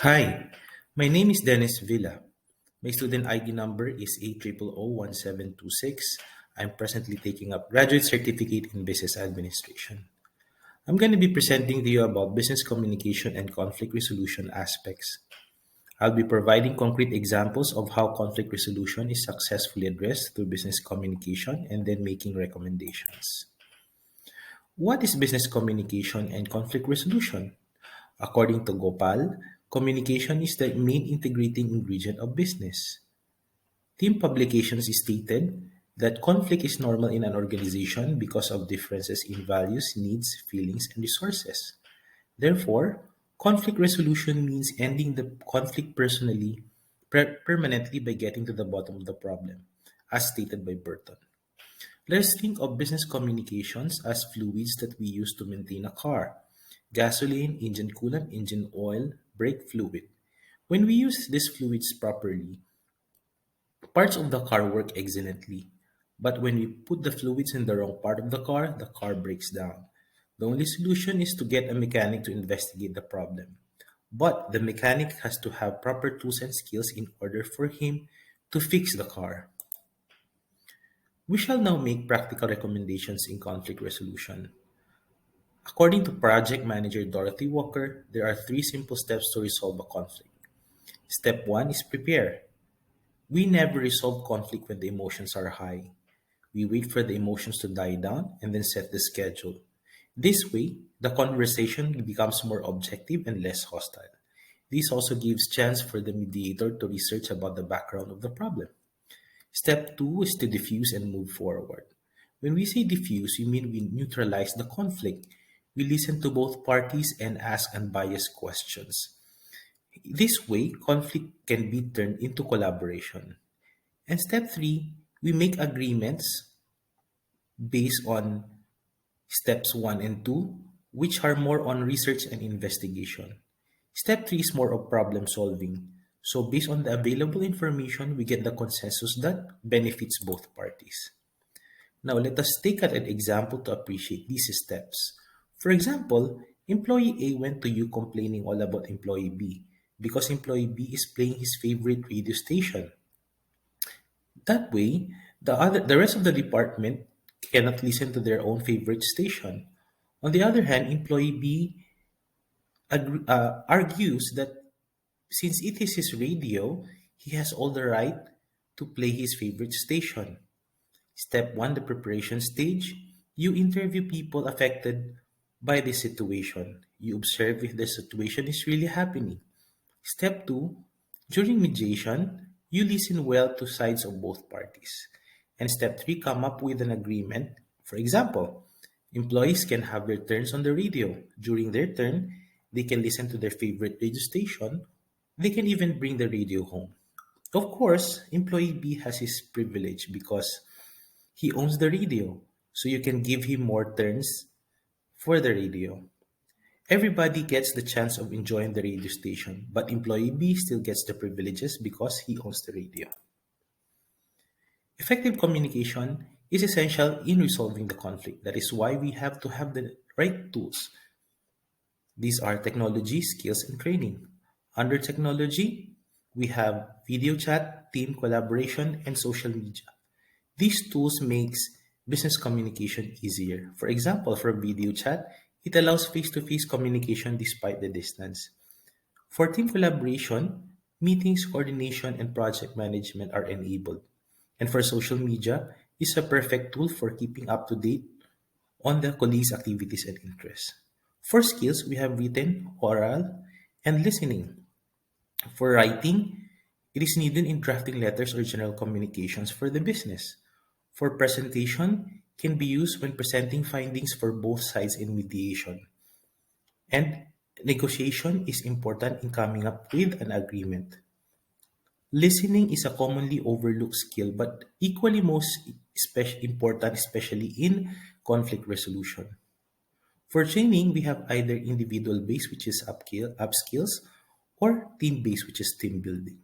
Hi, my name is Dennis Villa. My student ID number is 8001726. I'm presently taking up graduate certificate in business administration. I'm going to be presenting to you about business communication and conflict resolution aspects. I'll be providing concrete examples of how conflict resolution is successfully addressed through business communication and then making recommendations. What is business communication and conflict resolution? According to Gopal, communication is the main integrating ingredient of business. Team Publications stated that conflict is normal in an organization because of differences in values, needs, feelings, and resources. Therefore, conflict resolution means ending the conflict permanently by getting to the bottom of the problem, as stated by Burton. Let's think of business communications as fluids that we use to maintain a car: gasoline, engine coolant, engine oil, brake fluid. When we use these fluids properly, parts of the car work excellently. But when we put the fluids in the wrong part of the car breaks down. The only solution is to get a mechanic to investigate the problem. But the mechanic has to have proper tools and skills in order for him to fix the car. We shall now make practical recommendations in conflict resolution. According to project manager Dorothy Walker, there are three simple steps to resolve a conflict. Step 1 is prepare. We never resolve conflict when the emotions are high. We wait for the emotions to die down and then set the schedule. This way, the conversation becomes more objective and less hostile. This also gives chance for the mediator to research about the background of the problem. Step 2 is to diffuse and move forward. When we say diffuse, we mean we neutralize the conflict. We listen to both parties and ask unbiased questions. This way, conflict can be turned into collaboration. And step 3, we make agreements based on steps 1 and 2, which are more on research and investigation. Step 3 is more of problem solving. So, based on the available information, we get the consensus that benefits both parties. Now, let us take an example to appreciate these steps. For example, employee A went to you complaining all about employee B because employee B is playing his favorite radio station. That way, the rest of the department cannot listen to their own favorite station. On the other hand, employee B argues that since it is his radio, he has all the right to play his favorite station. Step 1, the preparation stage. You interview people affected by the situation. You observe if the situation is really happening. Step 2, during mediation, you listen well to sides of both parties. And step 3, come up with an agreement. For example, employees can have their turns on the radio. During their turn, they can listen to their favorite radio station. They can even bring the radio home. Of course, employee B has his privilege because he owns the radio, so you can give him more turns for the radio. Everybody gets the chance of enjoying the radio station, but employee B still gets the privileges because he owns the radio. Effective communication is essential in resolving the conflict. That is why we have to have the right tools. These are technology, skills, and training. Under technology, we have video chat, team collaboration, and social media. These tools makes business communication easier. For example, for video chat, it allows face-to-face communication despite the distance. For team collaboration, meetings, coordination, and project management are enabled. And for social media, it's a perfect tool for keeping up to date on the colleagues' activities and interests. For skills, we have written, oral, and listening. For writing, it is needed in drafting letters or general communications for the business. For presentation, can be used when presenting findings for both sides in mediation. And negotiation is important in coming up with an agreement. Listening is a commonly overlooked skill, but equally most important, especially in conflict resolution. For training, we have either individual based, which is upskills, or team based, which is team building.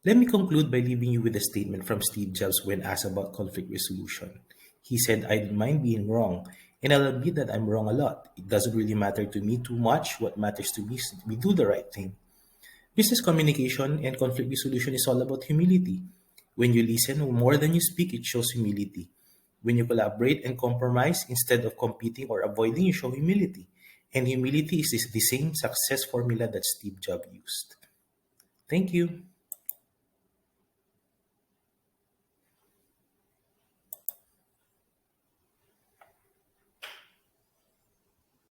Let me conclude by leaving you with a statement from Steve Jobs when asked about conflict resolution. He said, I don't mind being wrong. And I'll admit that I'm wrong a lot. It doesn't really matter to me too much. What matters to me is we do the right thing. Business communication and conflict resolution is all about humility. When you listen more than you speak, it shows humility. When you collaborate and compromise instead of competing or avoiding, you show humility. And humility is the same success formula that Steve Jobs used. Thank you.